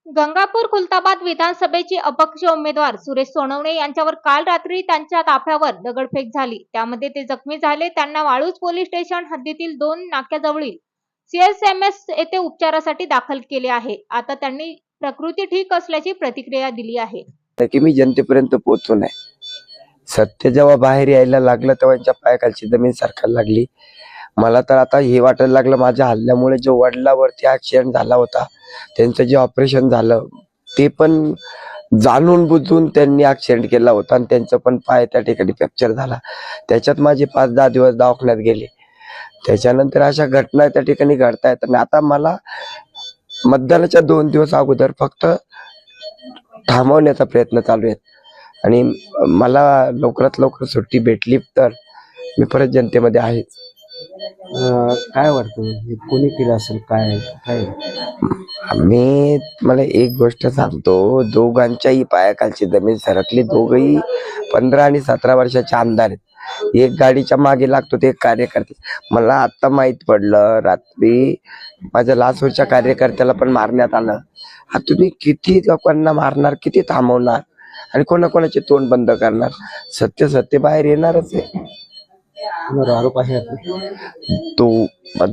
गंगापूर खुलताबाद विधानसभेचे अपक्ष उमेदवार सुरेश सोनवणे यांच्यावर काल रात्री त्यांच्या ताफ्यावर दगडफेक झाली। त्यामध्ये ते जखमी झाले। त्यांना वाळूज पोलीस स्टेशन हद्दीतील 2 नाक्याजवळील सीएसएमएस येथे उपचारासाठी दाखल केले आहे। आता त्यांनी प्रकृती ठीक असल्याची प्रतिक्रिया दिली आहे। की मी जनतेपर्यंत पोहोचू नये, सत्य जेव्हा बाहेर यायला लागलं तेव्हा त्यांच्या पायाखालची जमीन सरकायला लागली। मला तर आता हे वाटायला लागलं, माझ्या हल्ल्यामुळे जो वडिलावरती ऍक्सिडेंट झाला होता, त्यांचं जे ऑपरेशन झालं ते पण जाणून बुजून त्यांनी ऍक्सिडेंट केला होता आणि त्यांचं पण पाय त्या ठिकाणी फ्रॅक्चर झाला। त्याच्यात माझे 5-10 दिवस दवाखान्यात गेले। त्याच्यानंतर अशा घटना त्या ठिकाणी घडतायत आणि आता मला मतदानाच्या 2 दिवस अगोदर फक्त थांबवण्याचा प्रयत्न चालू आहे आणि मला लवकरात लवकर सुट्टी भेटली तर मी परत जनतेमध्ये आहेच। काय वाटतं हे कोणी केलं असेल? काय काय मी मला एक गोष्ट सांगतो, दोघांच्याही पायाखालची जमीन सरकली। दोघही 15 आणि 17 वर्षाचे आमदार आहेत। एक गाडीच्या मागे लागतो ते कार्यकर्ते। मला आता माहित पडलं, रात्री माझ्या लासूरच्या कार्यकर्त्याला पण मारण्यात आलं। हा तुम्ही किती लोकांना मारणार, किती थांबवणार आणि कोणाकोणाचे तोंड बंद करणार? सत्य बाहेर येणारच आहे। आरोप आहे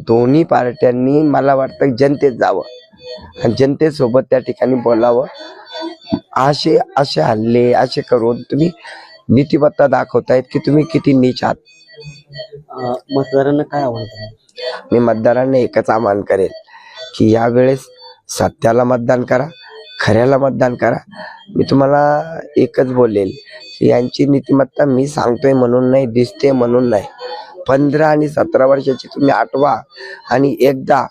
दोन्ही पार्ट्यांनी मला वाटतं जनतेत जावं आणि जनतेसोबत त्या ठिकाणी बोलावं। असे हल्ले असे करून तुम्ही नीतिमत्ता दाखवतायत की तुम्ही किती नीच आहात। मतदारांना काय आवडतं? मी मतदारांना एकच आवाहन करेल की यावेळेस सत्याला मतदान करा, खऱ्याला मतदान करा। मी तुम्हाला एकच बोलेल की यांची नीतिमत्ता मी सांगतोय म्हणून नाही, दिसते म्हणून नाही। 15 आणि 17 वर्षाची तुम्ही आठवा आणि एकदा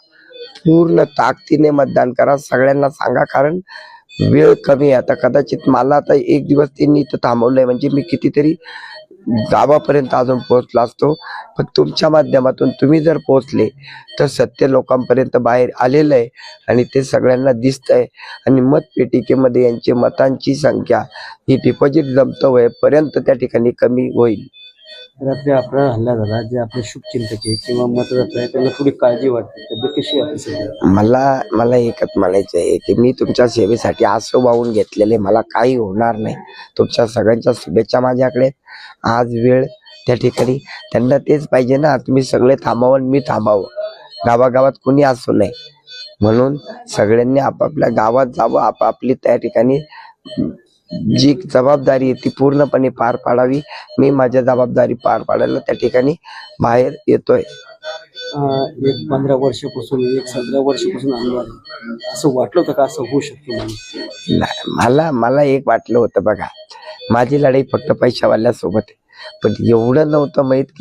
पूर्ण ताकदीने मतदान करा। सगळ्यांना सांगा, कारण वेळ कमी आहे आता। कदाचित मला आता 1 दिवस त्यांनी इथं थांबवलंय म्हणजे मी कितीतरी गावापर्यंत अजून पोहोचला असतो। पण तुमच्या माध्यमातून तुम्ही जर पोहोचले तर सत्य लोकांपर्यंत बाहेर आलेलं आहे आणि ते सगळ्यांना दिसतंय आणि मतपेटिकेमध्ये यांची मतांची संख्या ही डिपॉझिट जमतं होईपर्यंत त्या ठिकाणी कमी होईल। रात्री आपला हल्ला झाला, जे आपले शुभचिंतक आहे किंवा मतदाता आहे त्यांना थोडी काळजी वाटते, तब्येत कशी आहे? मला एकच म्हणायचं आहे की मी तुमच्या सेवेसाठी आसरू वाहून घेतलेले, मला काही होणार नाही। तुमच्या सगळ्यांच्या शुभेच्छा माझ्याकडे। आज वेळ त्या ठिकाणी त्यांना तेच पाहिजे ना, तुम्ही सगळे थांबावं, मी थांबावं। गावागावात कोणी असू नये म्हणून सगळ्यांनी आपापल्या गावात जावं, आपापली त्या ठिकाणी जी जबाबदारी आहे ती पूर्णपणे पार पाडावी। मी माझ्या जबाबदारी पार पाडायला त्या ठिकाणी बाहेर येतोय। एक 15 वर्षापासून, एक 17 वर्षापासून आमदार आहे, असं वाटलं होतं का असं होऊ शकतं? नाही, मला एक वाटलं होतं बघा, माझी लढाई फक्त पैशावाल्यासोबत आहे, पण एवढं नव्हतं माहित की